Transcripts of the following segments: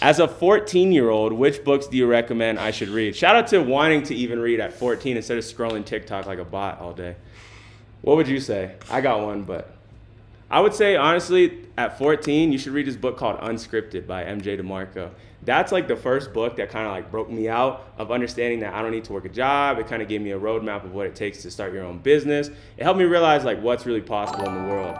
As a 14-year-old, which books do you recommend I should read? Shout out to wanting to even read at 14 instead of scrolling TikTok like a bot all day. What would you say? I got one, but I would say, honestly, at 14, you should read this book called Unscripted by MJ DeMarco. That's like the first book that kind of like broke me out of understanding that I don't need to work a job. It kind of gave me a roadmap of what it takes to start your own business. It helped me realize like what's really possible in the world.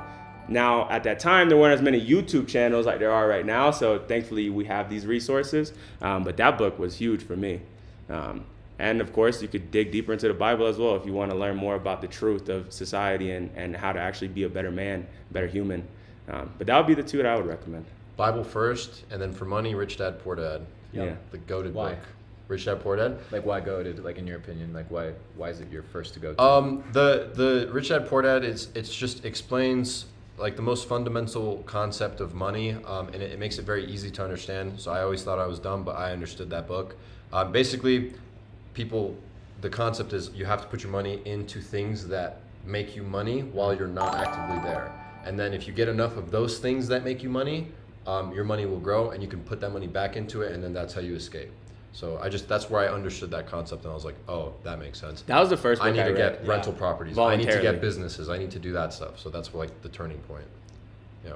Now, at that time, there weren't as many YouTube channels like there are right now, so thankfully we have these resources. But that book was huge for me. And of course, you could dig deeper into the Bible as well if you want to learn more about the truth of society and how to actually be a better man, better human. But that would be the two that I would recommend. Bible first, and then for money, Rich Dad, Poor Dad. Yeah. The goated Why? book. Rich Dad, Poor Dad. Like, why goated? Like, in your opinion, like, why is it your first to go to? The Rich Dad, Poor Dad, it's just explains like the most fundamental concept of money, and it makes it very easy to understand. So I always thought I was dumb, but I understood that book. Basically, the concept is you have to put your money into things that make you money while you're not actively there. And then if you get enough of those things that make you money, your money will grow and you can put that money back into it, and then that's how you escape. So that's where I understood that concept, and I was like, oh, that makes sense. That was the first book I need to read. get rental properties. I need to Voluntarily. get businesses. I need to do that stuff. So that's like the turning point. Yeah.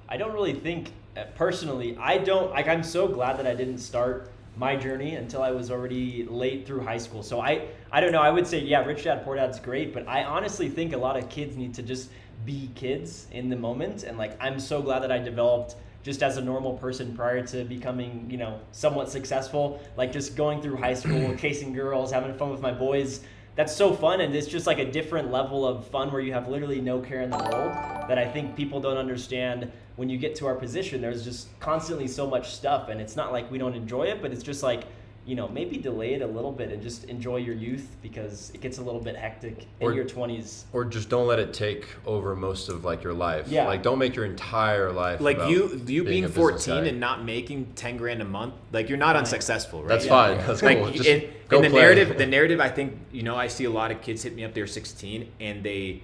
I don't really think, personally, I'm so glad that I didn't start my journey until I was already late through high school. So I don't know, I would say, yeah, Rich Dad, Poor Dad's great, but I honestly think a lot of kids need to just be kids in the moment. And like, I'm so glad that I developed just as a normal person prior to becoming, somewhat successful, like just going through high school, chasing girls, having fun with my boys. That's so fun, and it's just like a different level of fun where you have literally no care in the world that I think people don't understand. When you get to our position, there's just constantly so much stuff, and it's not like we don't enjoy it, but it's just like, maybe delay it a little bit and just enjoy your youth, because it gets a little bit hectic in your 20s. Or just don't let it take over most of like your life. Yeah. Like don't make your entire life like about you being a business 14 guy. and not making 10 grand a month, like you're not unsuccessful, right? That's fine. That's Like cool. Just in go the play. narrative, I think, I see a lot of kids hit me up, they're 16 and they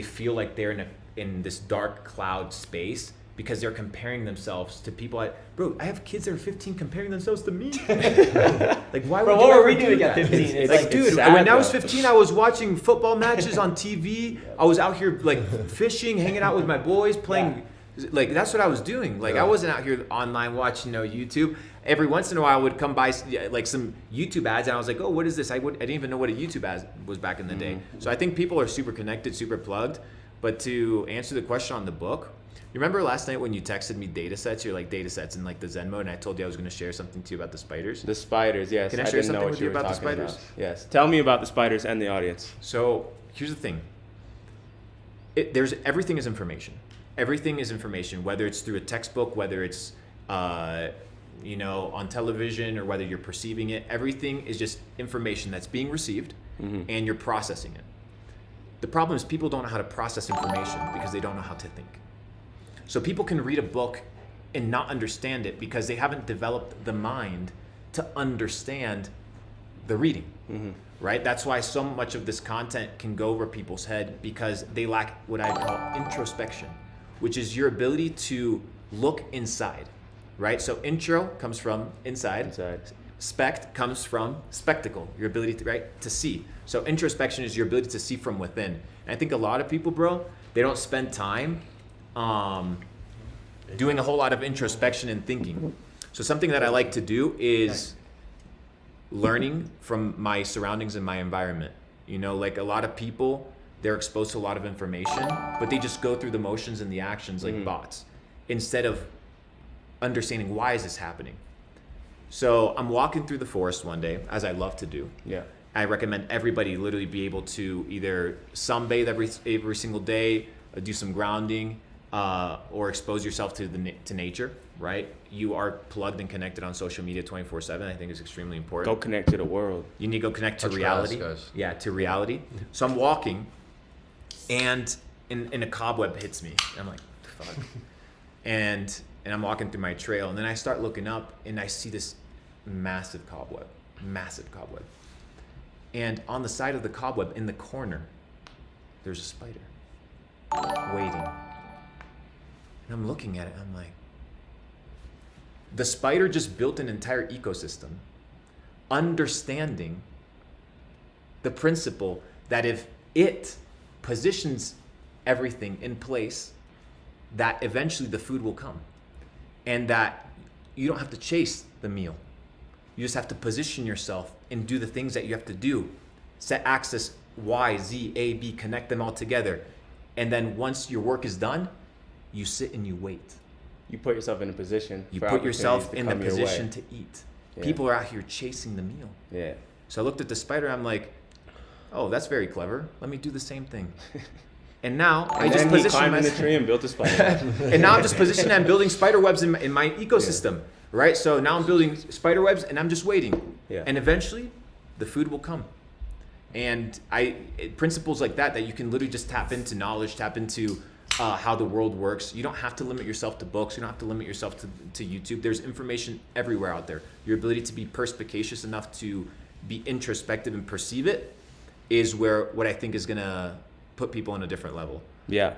feel like they're in this dark cloud space because they're comparing themselves to people. Bro, I have kids that are 15 comparing themselves to me. Like, why would Bro, you what were ever we do doing that? at 15? It's Like, like, dude, it's sad, when I was though. 15, I was watching football matches on TV. I was out here like fishing, hanging out with my boys, playing. Like, that's what I was doing. Like, Yeah. I wasn't out here online watching YouTube. Every once in a while, I would come by like some YouTube ads, and I was like, "Oh, what is this?" I didn't even know what a YouTube ad was back in the day. So I think people are super connected, super plugged. But to answer the question on the book, you remember last night when you texted me data sets? You're like, data sets in like the Zen mode, and I told you I was going to share something to you about the spiders. The spiders, yes. Can I share didn't know something what with you were about the talking spiders? Yes. Tell me about the spiders and the audience. So here's the thing. Everything is information. Everything is information, whether it's through a textbook, whether it's on television, or whether you're perceiving it. Everything is just information that's being received, and you're processing it. The problem is people don't know how to process information because they don't know how to think. So people can read a book and not understand it because they haven't developed the mind to understand the reading, right? That's why so much of this content can go over people's head, because they lack what I call introspection, which is your ability to look inside, right? So intro comes from inside. Spect comes from spectacle, your ability to see. So introspection is your ability to see from within. And I think a lot of people, bro, they don't spend time doing a whole lot of introspection and thinking. So something that I like to do is learning from my surroundings and my environment. Like a lot of people, they're exposed to a lot of information, but they just go through the motions and the actions like bots, instead of understanding why is this happening. So I'm walking through the forest one day, as I love to do. Yeah. I recommend everybody literally be able to either sunbathe every single day, do some grounding, or expose yourself to nature, right? You are plugged and connected on social media 24/7. I think is extremely important. Go connect to the world. You need to go connect to Touch reality. grass, guys. Yeah, to reality. So I'm walking, and in a cobweb hits me. I'm like, fuck. and I'm walking through my trail, and then I start looking up, and I see this massive cobweb. And on the side of the cobweb, in the corner, there's a spider waiting. And I'm looking at it, I'm like, The spider just built an entire ecosystem, understanding the principle that if it positions everything in place, that eventually the food will come, and that you don't have to chase the meal. You just have to position yourself and do the things that you have to do. Set axis Y, Z, A, B, connect them all together. And then once your work is done, you sit and you wait. You put yourself in a position. You for put yourself opportunities to in the come your position way. to eat. Yeah. People are out here chasing the meal. Yeah. So I looked at the spider, I'm like, oh, that's very clever. Let me do the same thing. And now I And just then he position climbed in the myself. tree and built a spider. And now I'm just positioned and building spider webs in my ecosystem, right? So now I'm building spider webs and I'm just waiting. Yeah. And eventually the food will come. And principles like that you can literally just tap into knowledge, tap into how the world works. You don't have to limit yourself to books. You don't have to limit yourself to YouTube. There's information everywhere out there. Your ability to be perspicacious enough to be introspective and perceive it is what I think is going to put people on a different level. Yeah.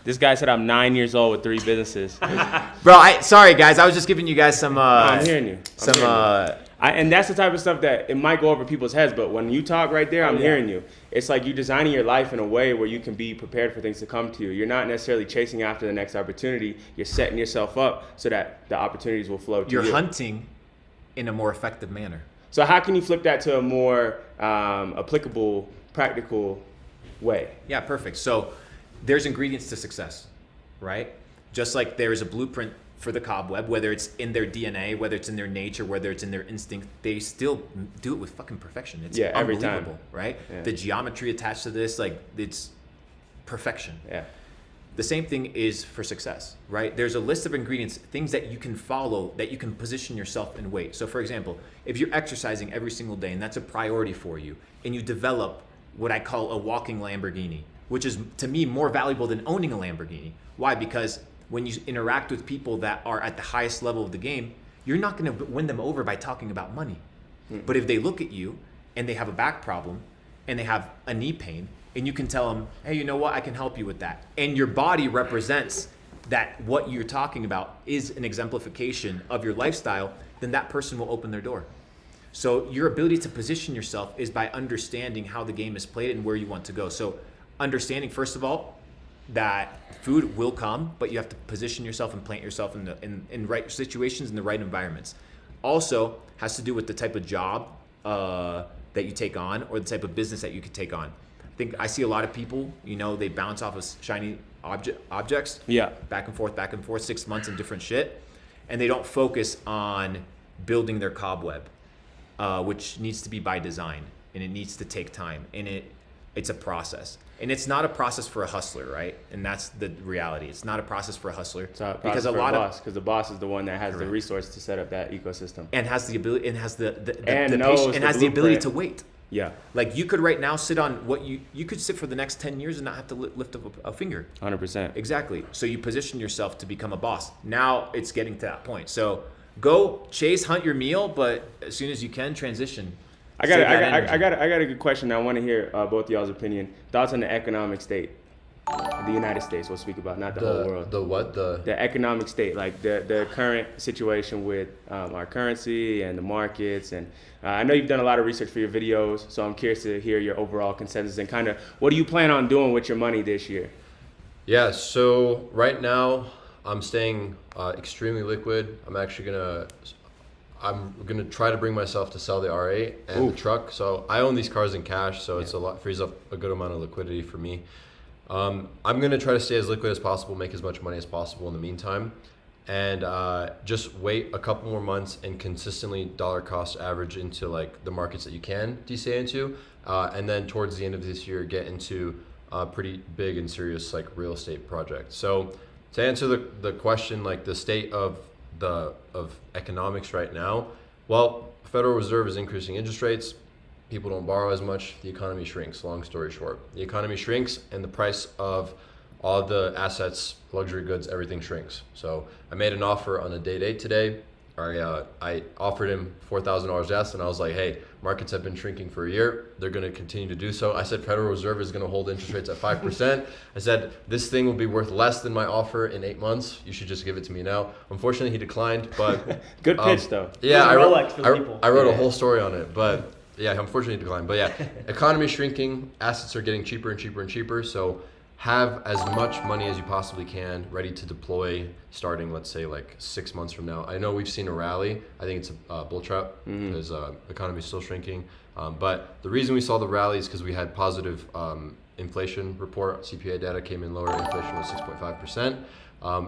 This guy said I'm 9 years old with 3 businesses. Bro, sorry guys, I was just giving you guys some I'm hearing you. some And that's the type of stuff that it might go over people's heads, but when you talk right there, I'm hearing you. It's like you designing your life in a way where you can be prepared for things to come to you. You're not necessarily chasing after the next opportunity. You're setting yourself up so that the opportunities will flow to you. you're hunting in a more effective manner. So how can you flip that to a more applicable, practical way? Yeah, perfect. So there's ingredients to success, right? Just like there is a blueprint for the cobweb, whether it's in their DNA, whether it's in their nature, whether it's in their instinct, they still do it with fucking perfection. It's every time. unbelievable, right? Yeah. The geometry attached to this, like it's perfection. Yeah. The same thing is for success, right? There's a list of ingredients, things that you can follow, that you can position yourself in weight. So for example, if you're exercising every single day and that's a priority for you, and you develop what I call a walking Lamborghini, which is to me more valuable than owning a Lamborghini. Why? Because when you interact with people that are at the highest level of the game, you're not going to win them over by talking about money. But if they look at you and they have a back problem and they have a knee pain, and you can tell them, hey, you know what, I can help you with that. And your body represents that what you're talking about is an exemplification of your lifestyle, then that person will open their door. So your ability to position yourself is by understanding how the game is played and where you want to go. So understanding, first of all, that food will come, but you have to position yourself and plant yourself in right situations, in the right environments. Also has to do with the type of job that you take on or the type of business that you could take on. I think I see a lot of people, they bounce off of shiny objects, Yeah. back and forth, 6 months in different shit, and they don't focus on building their cobweb, which needs to be by design, and it needs to take time, and it's a process. And it's not a process for a hustler, right? And that's the reality. It's not a process for a hustler It's a because a boss, because the boss is the one that has the Correct. resource to set up that ecosystem. and has the ability and has the And the knows patience and the has the ability blueprint. to wait. Yeah, Like you could right now sit on what you could sit for the next 10 years and not have to lift up a finger. 100%. Exactly. So you position yourself to become a boss. Now it's getting to that point. So go chase, hunt your meal, but as soon as you can, transition. I got Save that energy. I got a good question. I want to hear both y'all's opinion. Thoughts on the economic state of the United States. We'll speak about, not the whole world. The what? The economic state, like the current situation with our currency and the markets. And I know you've done a lot of research for your videos, so I'm curious to hear your overall consensus and kind of what do you plan on doing with your money this year? Yeah, so right now I'm staying extremely liquid. I'm gonna try to bring myself to sell the R8 and the truck. So I own these cars in cash, so it's frees up a good amount of liquidity for me. I'm gonna try to stay as liquid as possible, make as much money as possible in the meantime, and just wait a couple more months and consistently dollar cost average into like the markets that you can DCA into, and then towards the end of this year get into a pretty big and serious like real estate project. So to answer the question, like the state of economics right now, well, Federal Reserve is increasing interest rates. People don't borrow as much. The economy shrinks. Long story short, the economy shrinks, and the price of all the assets, luxury goods, everything shrinks. So I made an offer on a day date today. I offered him $4,000 less, and I was like, hey, markets have been shrinking for a year. They're going to continue to do so. I said Federal Reserve is going to hold interest rates at 5%. I said, this thing will be worth less than my offer in 8 months. You should just give it to me now. Unfortunately, he declined, but... Good pitch, though. Yeah, It was a Rolex for the people. I wrote Yeah. a whole story on it, but yeah, unfortunately he declined. But yeah, economy shrinking, assets are getting cheaper and cheaper and cheaper, so have as much money as you possibly can ready to deploy starting, let's say, like 6 months from now. I know we've seen a rally. I think it's a bull trap because economy is still shrinking. But the reason we saw the rally is because we had positive inflation report. CPI data came in lower. Inflation was 6.5%.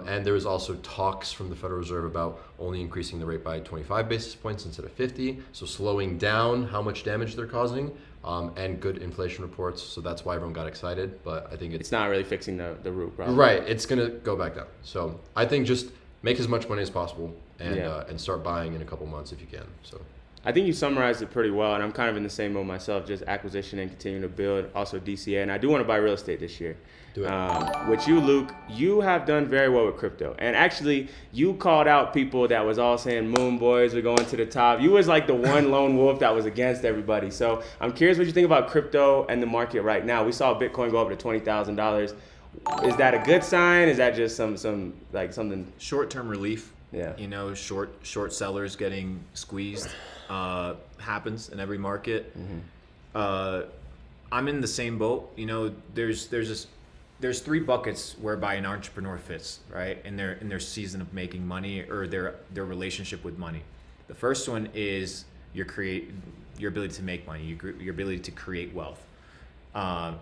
And there was also talks from the Federal Reserve about only increasing the rate by 25 basis points instead of 50. So slowing down how much damage they're causing. And good inflation reports, so that's why everyone got excited. But I think It's not really fixing the root problem. right. It's gonna go back down. So I think just make as much money as possible and Yeah. and start buying in a couple months if you can. So I think you summarized it pretty well, and I'm kind of in the same mode myself, just acquisition and continuing to build. Also DCA, and I do want to buy real estate this year. Do it. With you, Luke, you have done very well with crypto. And actually, you called out people that was all saying Moon Boys were going to the top. You was like the one lone wolf that was against everybody. So I'm curious what you think about crypto and the market right now. We saw Bitcoin go up to $20,000. Is that a good sign? Is that just some like something? Short-term relief. Yeah. You know, short sellers getting squeezed happens in every market. I'm in the same boat. You know, there's 3 buckets whereby an entrepreneur fits, right? In their season of making money or their relationship with money. The first one is your ability to make money, your ability to create wealth.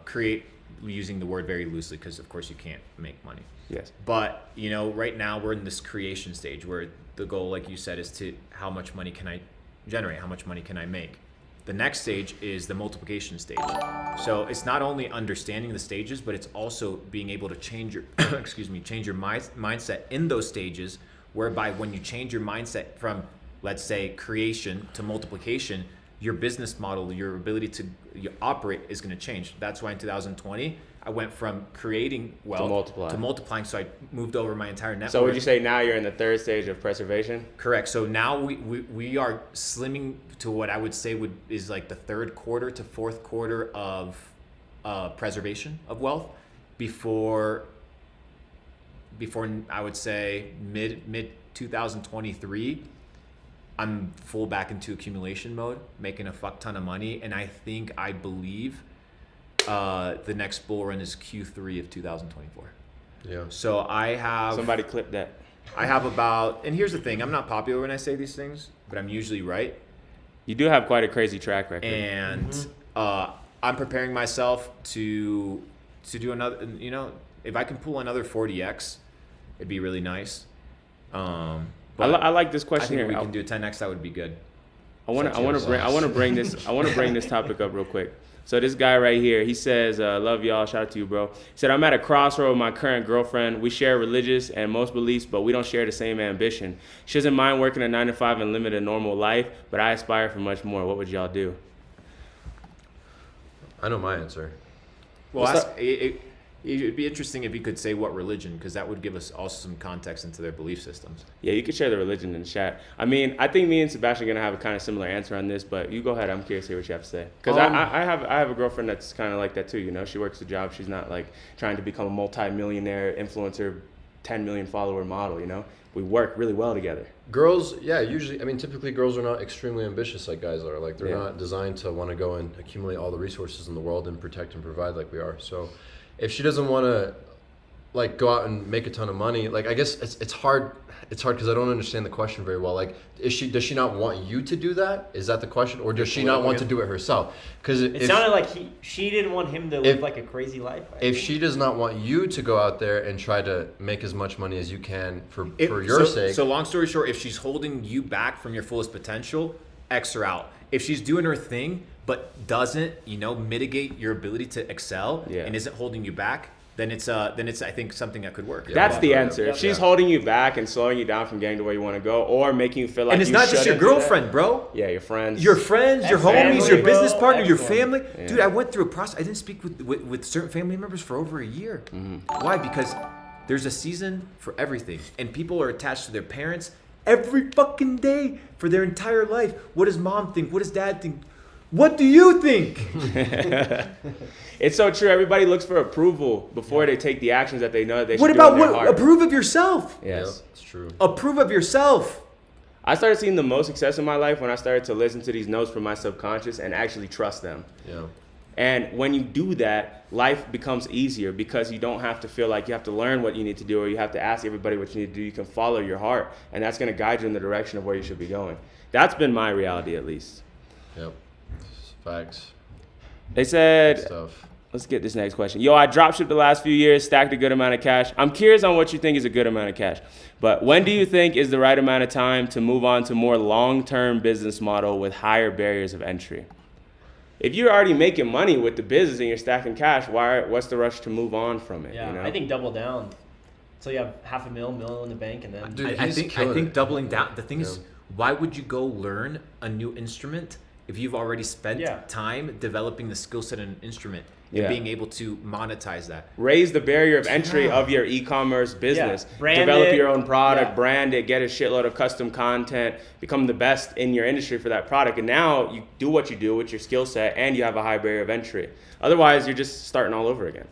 Create using the word very loosely because of course you can't make money. Yes. But, you know, right now we're in this creation stage where the goal, like you said, is to how much money can I generate? How much money can I make? The next stage is the multiplication stage. So it's not only understanding the stages, but it's also being able to change your, change your mindset in those stages, whereby when you change your mindset from, let's say, creation to multiplication, your business model, your ability to operate is going to change. That's why in 2020, I went from creating wealth to multiplying. So I moved over my entire network. So would you say now you're in the third stage of preservation? Correct. So now we are slimming to what I would say is like the third quarter to fourth quarter of preservation of wealth before I would say mid 2023. I'm full back into accumulation mode, making a fuck ton of money, and I believe the next bull run is Q3 of 2024. yeah. So I have Somebody clip that. I have about, and here's the thing, I'm not popular when I say these things, but I'm usually right. You do have quite a crazy track record. And I'm preparing myself to do another, you know, if I can pull another 40x, it'd be really nice. But I like this I question think here. if we can do a 10x, that would be good. I want to bring this topic up real quick. So this guy right here, he says, love y'all, shout out to you, bro. He said, I'm at a crossroad with my current girlfriend. We share religious and most beliefs, but we don't share the same ambition. She doesn't mind working a 9-to-5 and living a normal life, but I aspire for much more. What would y'all do? I know my answer. Well, it'd be interesting if you could say what religion, because that would give us also some context into their belief systems. Yeah, you could share the religion in the chat. I mean, I think me and Sebastian are going to have a kind of similar answer on this, but you go ahead. I'm curious to hear what you have to say. Because I have a girlfriend that's kind of like that too, you know? She works a job. She's not like trying to become a multi-millionaire influencer, 10 million follower model, you know? We work really well together. Girls, yeah, usually, I mean, typically girls are not extremely ambitious like guys are. Like, they're Yeah. not designed to want to go and accumulate all the resources in the world and protect and provide like we are. So if she doesn't want to, like, go out and make a ton of money, like, I guess it's hard. It's hard because I don't understand the question very well. Like, does she not want you to do that? Is that the question? Or does she not want to do it herself? Because It sounded like she didn't want him to live like a crazy life. If she does not want you to go out there and try to make as much money as you can for your sake. So long story short, if she's holding you back from your fullest potential, X her out. If she's doing her thing but doesn't, you know, mitigate your ability to excel and isn't holding you back, then it's I think something that could work. Yeah. That's the Yeah. answer. Yeah. If she's holding you back and slowing you down from getting to where you want to go, or making you feel like And it's you not just your shouldn't do that- girlfriend, bro. Yeah, your friends. Your friends, your Family, homies, your business bro, partner, your everyone. family. Yeah. Dude, I went through a process. I didn't speak with certain family members for over a year. Mm-hmm. Why? Because there's a season for everything. And people are attached to their parents. every fucking day for their entire life. What does mom think? What does dad think? What do you think? It's so true. Everybody looks for approval before they take the actions that they know that they should What do about in their what? heart. Approve of yourself. Yes. It's true. Approve of yourself. I started seeing the most success in my life when I started to listen to these notes from my subconscious and actually trust them. Yeah. And when you do that, life becomes easier because you don't have to feel like you have to learn what you need to do or you have to ask everybody what you need to do. You can follow your heart, and that's going to guide you in the direction of where you should be going. That's been my reality, at least. Yep. Facts. They said, Stuff. let's get this next question. Yo, I dropshipped the last few years, stacked a good amount of cash. I'm curious on what you think is a good amount of cash. But when do you think is the right amount of time to move on to more long-term business model with higher barriers of entry? If you're already making money with the business and you're stacking cash, what's the rush to move on from it? Yeah, You know? I think double down. So you have $500,000 in the bank, and then Dude, I he's think killing it. doubling down. The thing is, Yeah. why would you go learn a new instrument if you've already spent Yeah. time developing the skill set in an instrument Yeah. and being able to monetize that? Raise the barrier of entry of your e-commerce business. Brand Develop it. your own product, Yeah. brand it, get a shitload of custom content, become the best in your industry for that product. And now you do what you do with your skill set and you have a high barrier of entry. Otherwise, you're just starting all over again.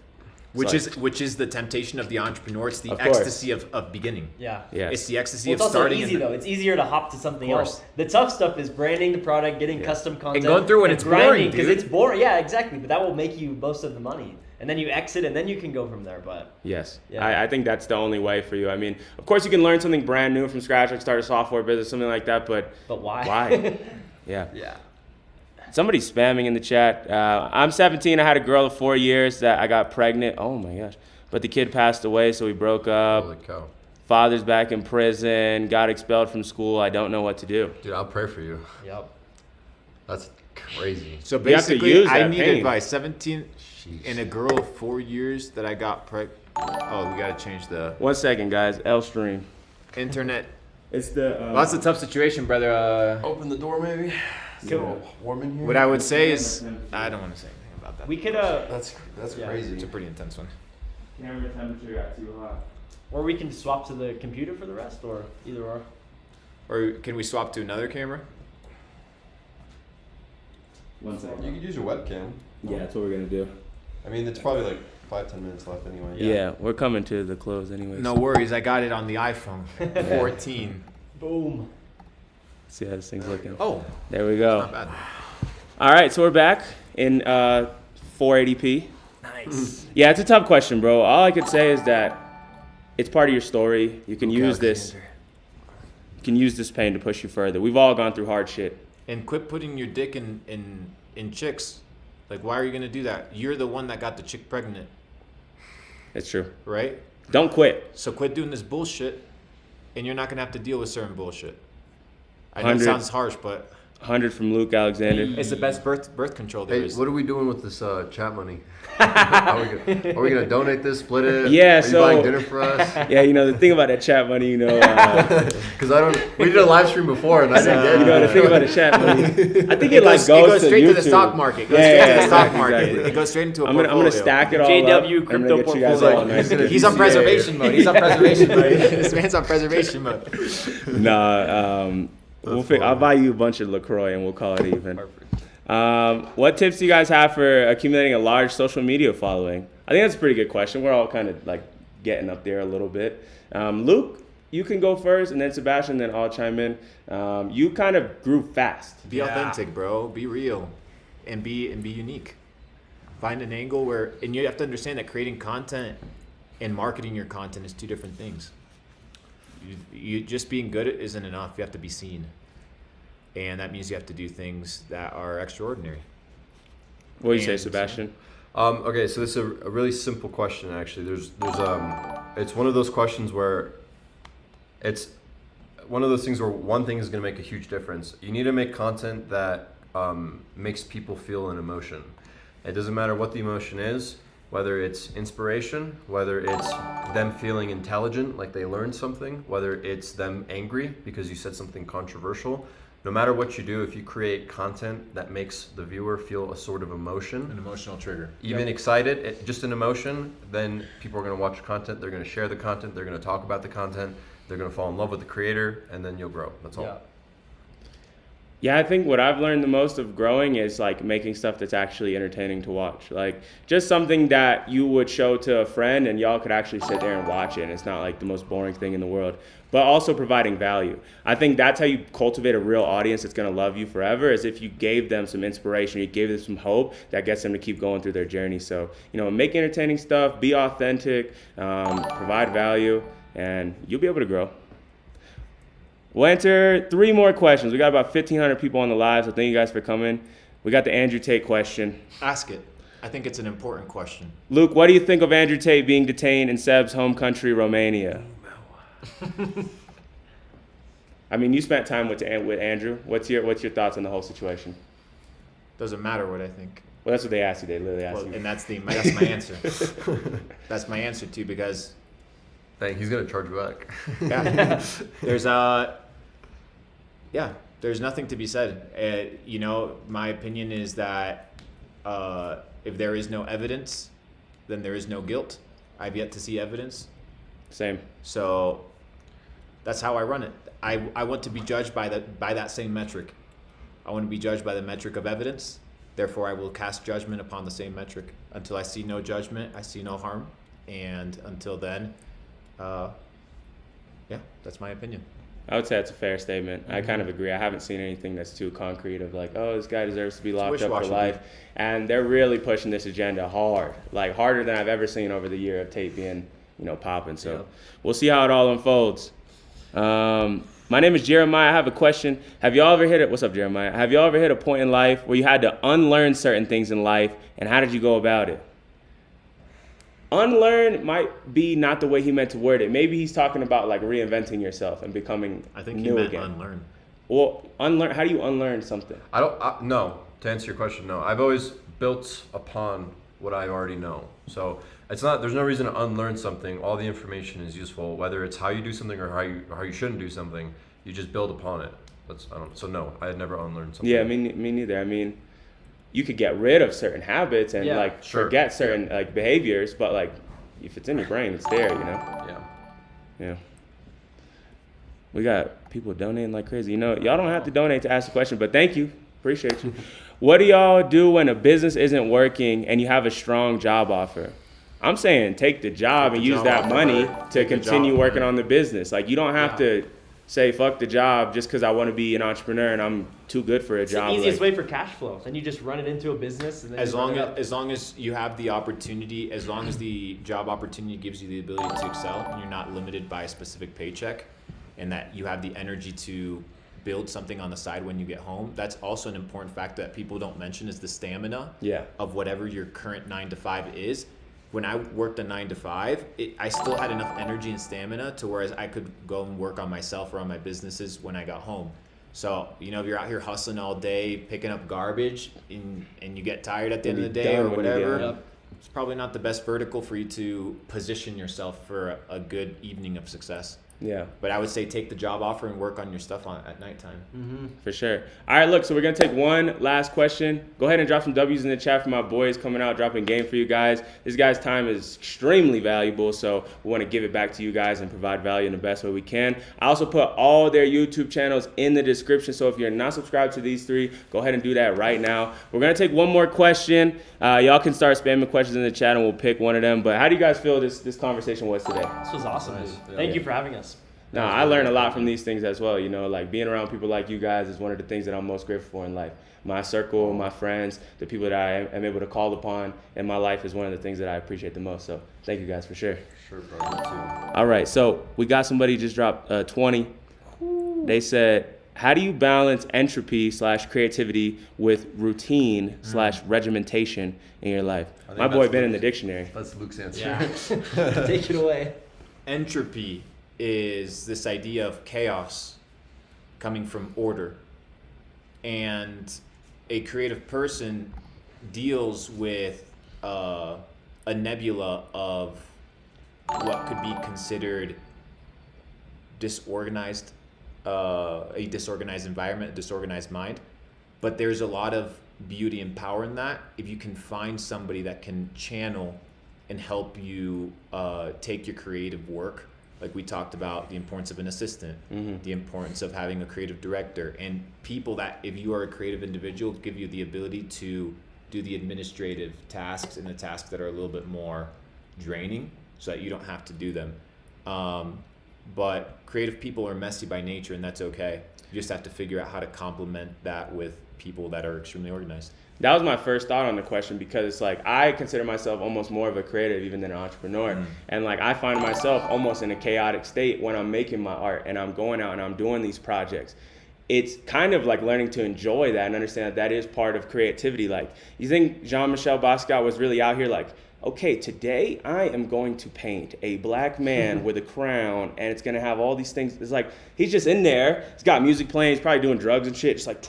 Which It's is the temptation of the entrepreneur. It's the Of course. ecstasy of beginning. yeah. Yes. It's the ecstasy Well, of it's also starting. easy and though. It's easier to hop to something Of course. else. The tough stuff is branding the product, getting custom content, going through it, it's boring, because dude. it's boring. Yeah, exactly. But that will make you most of the money, and then you exit, and then you can go from there. But Yes, Yeah. I think that's the only way for you. I mean, of course, you can learn something brand new from scratch, like start a software business, something like that. But why? why? Yeah. Yeah. Somebody's spamming in the chat. I'm 17. I had a girl of 4 years that I got pregnant. Oh my gosh. But the kid passed away, so we broke up. Holy cow. Father's back in prison. Got expelled from school. I don't know what to do. Dude, I'll pray for you. Yep. That's crazy. So You have to basically, use I that need pain. advice. 17 Jeez. and a girl of 4 years that I got pregnant. Oh, we gotta change the 1 second, guys. L stream. internet. It's the. Well, that's a tough situation, brother. Open the door, maybe. It's a little warm in here. What I would say is, I don't want to say anything about that. We could That's Yeah. crazy. It's a pretty intense one. Camera temperature got too hot. or we can swap to the computer for the rest, or either or. Or can we swap to another camera? 1 second. You could use your webcam. Yeah, that's what we're gonna do. I mean, it's probably like 5-10 minutes left anyway. Yeah, we're coming to the close anyway. No worries, I got it on the iPhone 14. Boom. See how this thing's looking. Oh, There we go. not bad. All right, so we're back in 480p. Nice. Yeah, it's a tough question, bro. All I could say is that it's part of your story. You can use this. You can use this pain to push you further. We've all gone through hard shit. And quit putting your dick in chicks. Like, why are you gonna do that? You're the one that got the chick pregnant, It's true. right? Don't quit. So quit doing this bullshit, and you're not gonna have to deal with certain bullshit. I know it 100. sounds harsh, but 100 from Luke Alexander. it's the best birth control there Hey, is. what are we doing with this chat money? are we gonna donate this, split it? Yeah, Are you so- buying dinner for us? Yeah, you know, the thing about that chat money, you know, Because we did a live stream before and I didn't get you know, the it. thing about the chat money, I think It it like goes straight to the YouTube. stock market. It goes Yeah, straight to yeah, the stock exactly, market. exactly. It goes straight into a I'm gonna portfolio. stack it all JW up. I'm crypto gonna get you guys portfolio. all nice. and He's on easy. preservation mode. He's on preservation mode. This man's on preservation mode. Nah, I'll buy you a bunch of LaCroix and we'll call it even. What tips do you guys have for accumulating a large social media following? I think that's a pretty good question. We're all kind of like getting up there a little bit. Luke, you can go first, and then Sebastian, then I'll chime in. You kind of grew fast. Be authentic, bro. Be real, and be unique. Find an angle where, and you have to understand that creating content and marketing your content is two different things. You just being good isn't enough. You have to be seen, and that means you have to do things that are extraordinary. What do you say, And- Sebastian? Okay, so this is a really simple question actually. There's it's one of those questions where it's one of those things where one thing is going to make a huge difference. You need to make content that makes people feel an emotion. It doesn't matter what the emotion is, whether it's inspiration, whether it's them feeling intelligent, like they learned something, whether it's them angry because you said something controversial. No matter what you do, if you create content that makes the viewer feel a sort of emotion, An emotional trigger. even excited, just an emotion, then people are going to watch content, they're going to share the content, they're going to talk about the content, they're gonna fall in love with the creator, and then you'll grow. That's all. Yeah. Yeah, I think what I've learned the most of growing is like making stuff that's actually entertaining to watch. Like just something that you would show to a friend and y'all could actually sit there and watch it. And it's not like the most boring thing in the world, but also providing value. I think that's how you cultivate a real audience that's going to love you forever, is if you gave them some inspiration, you gave them some hope that gets them to keep going through their journey. So, make entertaining stuff, be authentic, provide value, and you'll be able to grow. We'll answer 3 more questions. We got about 1,500 people on the live, so thank you guys for coming. We got the Andrew Tate question. Ask it. I think it's an important question. Luke, what do you think of Andrew Tate being detained in Seb's home country, Romania? I mean, you spent time with Andrew. What's your thoughts on the whole situation? Doesn't matter what I think. Well, that's what they asked you. They literally asked Well, you. and that's my answer. That's my answer too, because Dang, he's gonna charge you back. there's nothing to be said. My opinion is that if there is no evidence, then there is no guilt. I've yet to see evidence, Same. so that's how I run it. I want to be judged by that same metric. I want to be judged by the metric of evidence. Therefore, I will cast judgment upon the same metric. Until I see no judgment, I see no harm, and until then, that's my opinion. I would say that's a fair statement. I kind of agree. I haven't seen anything that's too concrete of like, oh, this guy deserves to be locked up for wishy-washy, life. And they're really pushing this agenda hard, like harder than I've ever seen over the year of Tate being, popping. So we'll see how it all unfolds. My name is Jeremiah. I have a question. Have y'all ever hit it? What's up, Jeremiah? Have y'all ever hit a point in life where you had to unlearn certain things in life, and how did you go about it? Unlearn might be not the way he meant to word it. Maybe he's talking about like reinventing yourself and becoming I think he new meant again. unlearn. Well, unlearn. How do you unlearn something? No, to answer your question, no. I've always built upon what I already know. So there's no reason to unlearn something. All the information is useful, whether it's how you do something or how you shouldn't do something. You just build upon it. So no, I had never unlearned something. Yeah, me neither. I mean, you could get rid of certain habits and forget certain like behaviors, but like if it's in your brain, it's there, Yeah. We got people donating like crazy. Y'all don't have to donate to ask a question, but thank you. Appreciate you. What do y'all do when a business isn't working and you have a strong job offer? I'm saying take the job and use that money to continue working on the business. Like you don't have to say fuck the job just because I want to be an entrepreneur and I'm too good for a job. It's the easiest way for cash flow. Then you just run it into a business. And then As long as you have the opportunity, as long as the job opportunity gives you the ability to excel, and you're not limited by a specific paycheck, and that you have the energy to build something on the side when you get home. That's also an important factor that people don't mention, is the stamina of whatever your current 9-to-5 is. When I worked a 9-to-5, I still had enough energy and stamina to whereas I could go and work on myself or on my businesses when I got home. So, if you're out here hustling all day, picking up garbage, and you get tired at the end of the day or whatever, it's probably not the best vertical for you to position yourself for a good evening of success. Yeah. But I would say take the job offer and work on your stuff at nighttime. For sure. All right, look, so we're going to take one last question. Go ahead and drop some W's in the chat for my boys coming out, dropping game for you guys. This guy's time is extremely valuable, so we want to give it back to you guys and provide value in the best way we can. I also put all their YouTube channels in the description, so if you're not subscribed to these 3, go ahead and do that right now. We're going to take one more question. Y'all can start spamming questions in the chat and we'll pick one of them. But how do you guys feel this conversation was today? This was awesome, Nice. dude. Yeah. Thank you for having us. No, I learned a lot from these things as well. Like being around people like you guys is one of the things that I'm most grateful for in life. My circle, my friends, the people that I am able to call upon in my life is one of the things that I appreciate the most. So thank you guys for sure. Sure, bro. Me too. All right, so we got somebody just dropped 20. They said, how do you balance entropy / creativity with routine / regimentation in your life? I think My boy that's been in the Luke's- dictionary. That's Luke's answer. Yeah. Take it away. Entropy is this idea of chaos coming from order. And a creative person deals with a nebula of what could be considered disorganized, a disorganized environment, a disorganized mind. But there's a lot of beauty and power in that if you can find somebody that can channel and help you take your creative work Like we talked about the importance of an assistant, the importance of having a creative director, and people that, if you are a creative individual, give you the ability to do the administrative tasks and the tasks that are a little bit more draining so that you don't have to do them. But creative people are messy by nature, and that's okay. You just have to figure out how to complement that with people that are extremely organized. That was my first thought on the question, because it's like I consider myself almost more of a creative even than an entrepreneur. And like I find myself almost in a chaotic state when I'm making my art and I'm going out and I'm doing these projects. It's kind of like learning to enjoy that and understand that that is part of creativity. Like, you think Jean-Michel Basquiat was really out here like, okay, today I am going to paint a black man with a crown and it's gonna have all these things. It's like, he's just in there, he's got music playing, he's probably doing drugs and shit, just like,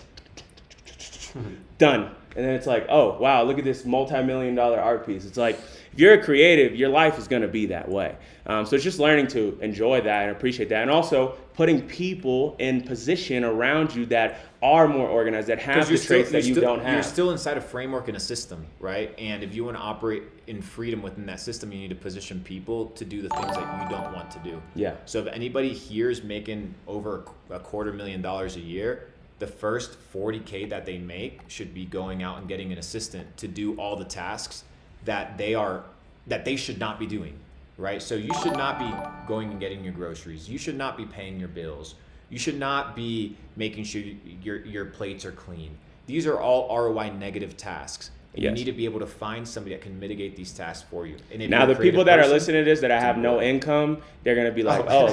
done. And then it's like, oh, wow, look at this multi-million-dollar art piece. It's like, if you're a creative, your life is going to be that way. So it's just learning to enjoy that and appreciate that. And also putting people in position around you that are more organized, that have the traits that you don't have. You're still inside a framework and a system, right? And if you want to operate in freedom within that system, you need to position people to do the things that you don't want to do. Yeah. So if anybody here is making over $250,000 a year, the first $40K that they make should be going out and getting an assistant to do all the tasks that they should not be doing, right? So you should not be going and getting your groceries. You should not be paying your bills. You should not be making sure your plates are clean. These are all ROI negative tasks. And Yes. you need to be able to find somebody that can mitigate these tasks for you. And if Now, you're a the people creative that are person, listening to this that have no it. income, they're going to be like, oh,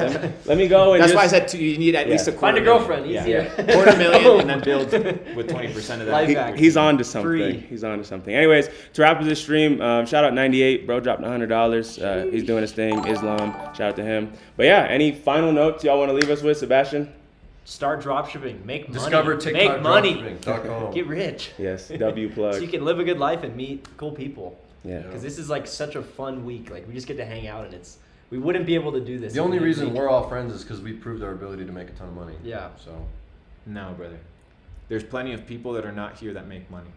let me go and That's just... why I said you need at least a Find a $250,000. girlfriend, Yeah. easier. $250,000 and then build with 20% of that. Life hack. He's on to something. Free. He's on to something. Anyways, to wrap up this stream, shout out 98. Bro dropped $100. He's doing his thing. Islam. Shout out to him. But yeah, any final notes y'all want to leave us with, Sebastian? Start dropshipping. Make money. Discover TikTok Make money. dropshipping.com. Get rich. Yes, W plug. So you can live a good life and meet cool people. Yeah. Because this is like such a fun week. Like we just get to hang out, and we wouldn't be able to do this. The if we only didn't reason make- we're all friends is because we proved our ability to make a ton of money. Yeah. So No, brother. There's plenty of people that are not here that make money.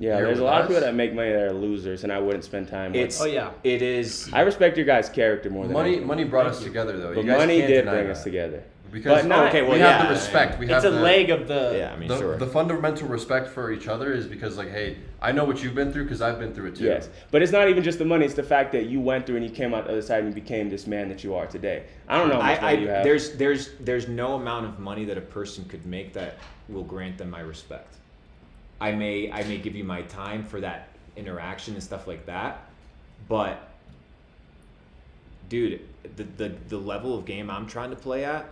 Yeah, Here there's a with lot of us? people that make money that are losers, and I wouldn't spend time with. It's Oh, yeah. It is. I respect your guys' character more than anything. money brought us Thank you. together though. But You guys money can't did deny bring that. us together. Because But not- Okay, well, we yeah, have the respect. We have It's a the, leg of the. Yeah, I mean, the, sure. the fundamental respect for each other is because like, hey, I know what you've been through because I've been through it too. Yes, but it's not even just the money. It's the fact that you went through and you came out the other side and you became this man that you are today. I don't know how much money you have. There's no amount of money that a person could make that will grant them my respect. I may give you my time for that interaction and stuff like that, but dude, the level of game I'm trying to play at,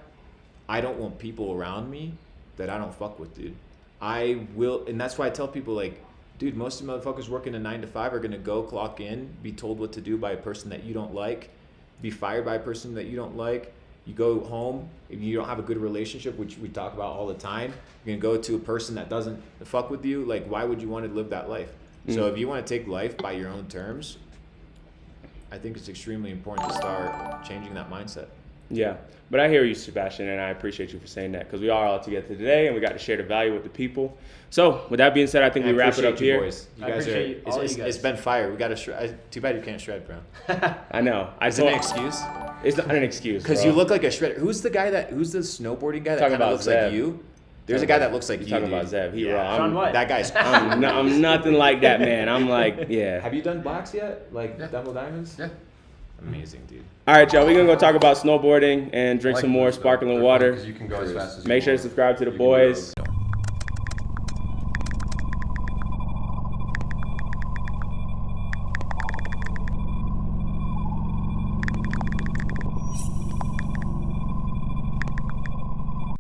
I don't want people around me that I don't fuck with, dude. I will, and that's why I tell people like, dude, most of the motherfuckers working a 9 to 5 are gonna go clock in, be told what to do by a person that you don't like, be fired by a person that you don't like. You go home, if you don't have a good relationship, which we talk about all the time, you're gonna go to a person that doesn't fuck with you. Like, why would you want to live that life? So if you want to take life by your own terms, I think it's extremely important to start changing that mindset. Yeah, but I hear you, Sebastian, and I appreciate you for saying that because we are all together today and we got to share the value with the people. So with that being said, I think And we I wap it up appreciate you here. boys. You I guys are. appreciate you- all It's, you guys. it's been fire. We got to shred. Too bad you can't shred, bro. I know. Is it an excuse? It's not an excuse. Because bro. you look like a shredder. Who's the snowboarding guy that Talking kind of about looks Zev. like you? There's a guy that looks like You're you. talking dude. about Zev. He Yeah. raw. Sean White. That guy's. I'm nothing like that, man. I'm like, yeah. Have you done blacks yet? Like Yeah. double diamonds? Yeah. Amazing, dude. All right, y'all. We're going to go talk about snowboarding and drink I like some more those, though. sparkling They're fun water. 'cause you can go as fast as you Make sure to want. subscribe to the You can go boys.